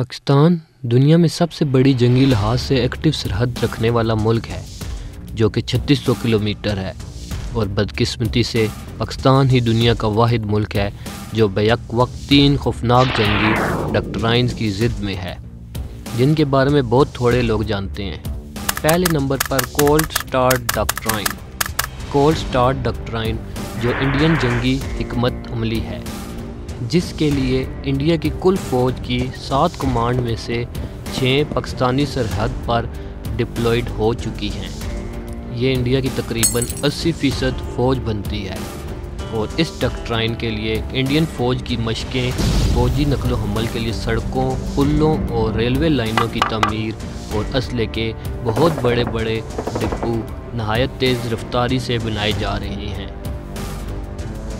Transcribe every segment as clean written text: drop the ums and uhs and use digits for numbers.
पाकिस्तान दुनिया में सबसे बड़ी जंगी लिहाज से एक्टिव सरहद रखने वाला मुल्क है जो कि 3600 किलोमीटर है और बदकिस्मती से पाकिस्तान ही दुनिया का वाहिद मुल्क है जो बैक वक्त 3 खौफनाक जंगी डॉक्ट्राइन्स की ज़िद में है जिनके बारे में बहुत थोड़े लोग जानते हैं। पहले नंबर पर cold start doctrine. Cold start doctrine जो इंडियन जंगी हिकमत अमली है जिसके लिए इंडिया की कुल फ़ौज की 7 कमांड में से 6 पाकिस्तानी सरहद पर डिप्लॉयड हो चुकी हैं। ये इंडिया की तकरीबन 80% फ़ौज बनती है और इस डॉक्ट्राइन के लिए इंडियन फ़ौज की मशकें फ़ौजी नकलो हमल के लिए सड़कों, पुलों और रेलवे लाइनों की तमीर और असले के बहुत बड़े बड़े डिपो नहायत तेज़ रफ्तारी से बनाए जा रहे हैं।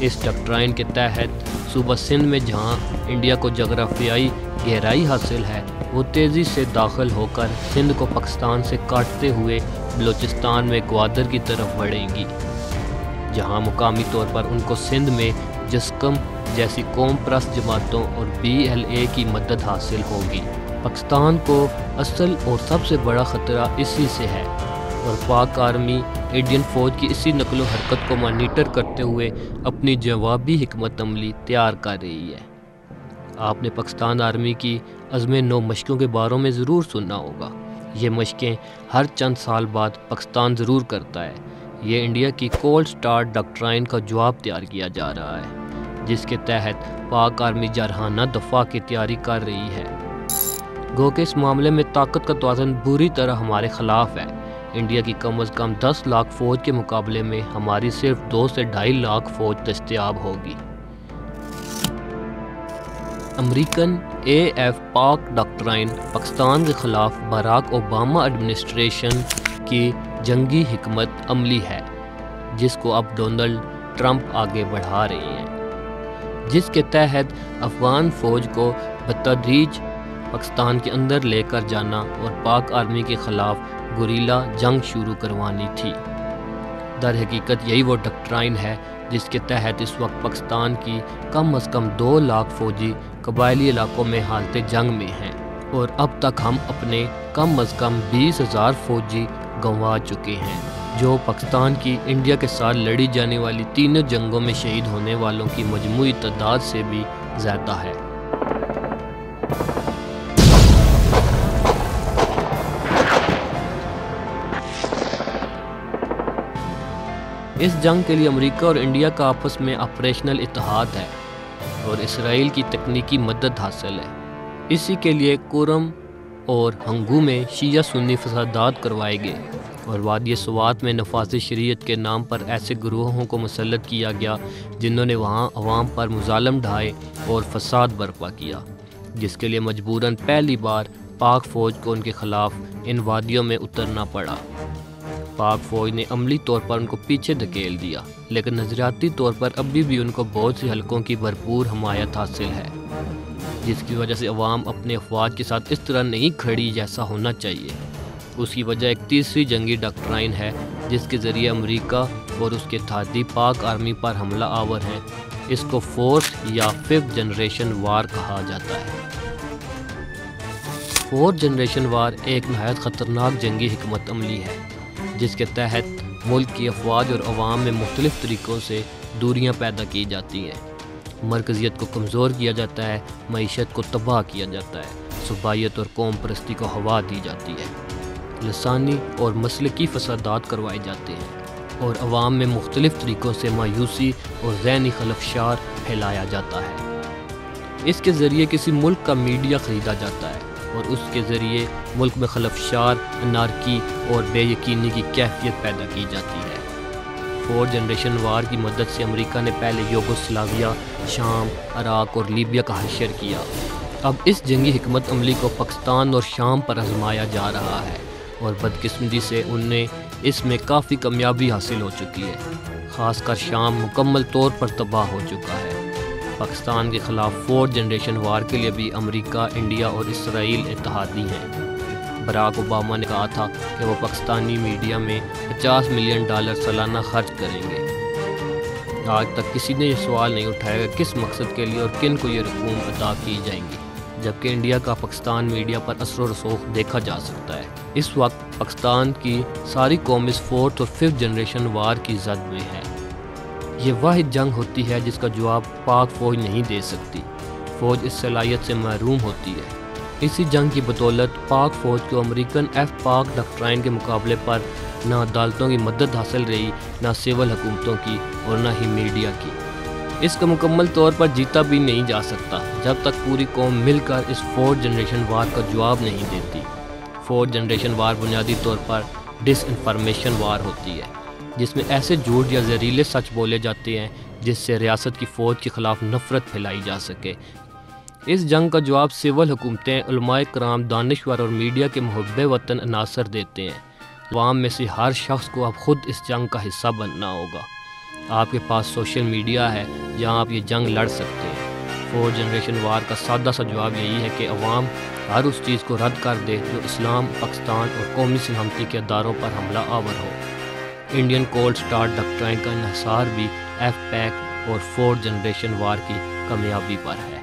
इस डॉक्ट्राइन के तहत सूबा सिंध में जहां इंडिया को जगराफियाई गहराई हासिल है वो तेज़ी से दाखिल होकर सिंध को पाकिस्तान से काटते हुए बलूचिस्तान में ग्वादर की तरफ बढ़ेगी जहां मुकामी तौर पर उनको सिंध में जस्कम जैसी कौम परस्त जमातों और BLA की मदद हासिल होगी। पाकिस्तान को असल और सबसे बड़ा ख़तरा इसी से है और पाक आर्मी इंडियन फ़ौज की इसी नकलो हरकत को मॉनिटर करते हुए अपनी जवाबी हिकमत अमली तैयार कर रही है। आपने पाकिस्तान आर्मी की अज़्म नौ मशकों के बारे में ज़रूर सुना होगा। ये मशकें हर चंद साल बाद पाकिस्तान ज़रूर करता है। ये इंडिया की कोल्ड स्टार्ट डॉक्ट्राइन का जवाब तैयार किया जा रहा है जिसके तहत पाक आर्मी जरहाना दफ़ा की तैयारी कर रही है। गो कि इस मामले में ताकत का तवाज़ुन बुरी तरह हमारे ख़िलाफ़ है। इंडिया की कम अज़ कम 10 लाख फ़ौज के मुकाबले में हमारी सिर्फ 2 से 2.5 लाख फ़ौज दस्तयाब होगी। अमेरिकन AF पाक डॉक्ट्राइन पाकिस्तान के ख़िलाफ़ बराक ओबामा एडमिनिस्ट्रेशन की जंगी हिकमत अमली है जिसको अब डोनाल्ड ट्रंप आगे बढ़ा रहे हैं, जिसके तहत अफ़गान फ़ौज को बतदरीज पाकिस्तान के अंदर लेकर जाना और पाक आर्मी के ख़िलाफ़ गुरीला जंग शुरू करवानी थी। दर हकीकत यही वो डॉक्ट्राइन है जिसके तहत इस वक्त पाकिस्तान की कम अज़ कम 2 लाख फ़ौजी कबायली इलाकों में हालत जंग में हैं और अब तक हम अपने कम अज़ कम 20,000 फ़ौजी गंवा चुके हैं जो पाकिस्तान की इंडिया के साथ लड़ी जाने वाली तीनों जंगों में शहीद होने वालों की मजमूई तादाद से भी ज़्यादा है। इस जंग के लिए अमेरिका और इंडिया का आपस में ऑपरेशनल इत्तेहाद है और इसराइल की तकनीकी मदद हासिल है। इसी के लिए कुरम और हंगू में शिया सुन्नी फसादात करवाए गए और वादी स्वात में नफाज़ शरीयत के नाम पर ऐसे ग्रोहों को मुसल्लत किया गया जिन्होंने वहाँ अवाम पर मुजालम ढाए और फसाद बर्पा किया, जिसके लिए मजबूरन पहली बार पाक फ़ौज को उनके ख़िलाफ़ इन वादियों में उतरना पड़ा। पाक फ़ौज ने अमली तौर पर उनको पीछे धकेल दिया लेकिन नज़रियाती तौर पर अभी भी उनको बहुत सी हलकों की भरपूर हमायत हासिल है, जिसकी वजह से अवाम अपने अफवाज के साथ इस तरह नहीं खड़ी जैसा होना चाहिए। उसकी वजह एक तीसरी जंगी डॉक्ट्राइन है जिसके ज़रिए अमेरिका और उसके इत्तेहादी पाक आर्मी पर हमला आवर हैं। इसको फोर्थ या 5th जनरेशन वार कहा जाता है। 4th जनरेशन वार एक नहायत ख़तरनाक जंगी हिकमत अमली है जिसके तहत मुल्क की अफवाज और अवाम में मुख्तलिफ़ तरीक़ों से दूरियाँ पैदा की जाती हैं, मरकज़ियत को कमज़ोर किया जाता है, मईशत को तबाह किया जाता है, सूबाइयत और कौम परस्ती को हवा दी जाती है, लसानी और मसलकी फसादात करवाए जाते हैं और अवाम में मुख्तलिफ़ तरीक़ों से मायूसी और ज़हनी खलफशार फैलाया जाता है। इसके ज़रिए किसी मुल्क का मीडिया ख़रीदा जाता है और उसके ज़रिए मुल्क में खलफशार, अनारकी और बेयकीनी की कैफियत पैदा की जाती है। 4th जनरेशन वार की मदद से अमेरिका ने पहले यूगोस्लाविया, शाम, इराक और लीबिया का हशर किया। अब इस जंगी हिकमत अमली को पाकिस्तान और शाम पर आजमाया जा रहा है और बदकिस्मती से उन्हें इसमें काफ़ी कामयाबी हासिल हो चुकी है। ख़ासकर शाम मुकम्मल तौर पर तबाह हो चुका है। पाकिस्तान के ख़िलाफ़ 4th जनरेशन वार के लिए भी अमेरिका, इंडिया और इसराइल इत्तेहादी हैं। बराक ओबामा ने कहा था कि वो पाकिस्तानी मीडिया में $50 मिलियन सालाना खर्च करेंगे। आज तक किसी ने ये सवाल नहीं उठाया कि किस मकसद के लिए और किन को ये रकूम अदा की जाएंगी। جبکہ انڈیا کا پاکستان میڈیا پر اثر و رسوخ دیکھا جا سکتا ہے۔ اس وقت پاکستان کی ساری قوم اس 4th اور 5th جنریشن وار کی زد میں ہے۔ یہ واحد جنگ ہوتی ہے جس کا جواب پاک فوج نہیں دے سکتی۔ فوج اس صلاحیت سے محروم ہوتی ہے۔ اسی جنگ کی بدولت پاک فوج کو امریکن پاک ڈاکٹرائن کے مقابلے پر نہ عدالتوں کی مدد حاصل رہی، نہ سول حکومتوں کی اور نہ ہی میڈیا کی۔ اس کا مکمل طور پر جیتا بھی نہیں جا سکتا جب تک پوری قوم مل کر اس 4th جنریشن وار کا جواب نہیں دیتی۔ 4th جنریشن وار بنیادی طور پر ڈس انفارمیشن وار ہوتی ہے، جس میں ایسے جھوٹ یا زہریلے سچ بولے جاتے ہیں جس سے ریاست کی فوج کے خلاف نفرت پھیلائی جا سکے۔ اس جنگ کا جواب سول حکومتیں، علماء کرام، دانشور اور میڈیا کے محب وطن عناصر دیتے ہیں۔ عوام میں سے ہر شخص کو اب خود اس جنگ کا حصہ بننا ہوگا۔ آپ کے پاس سوشل میڈیا ہے جہاں آپ یہ جنگ لڑ سکتے ہیں۔ 4th جنریشن وار کا سادہ سا جواب یہی ہے کہ عوام ہر اس چیز کو رد کر دے جو اسلام، پاکستان اور قومی سلامتی کے اداروں پر حملہ آور ہو۔ انڈین کولڈ سٹار ڈاکٹرائن کا انحصار بھی ایف پیک اور 4th جنریشن وار کی کامیابی پر ہے۔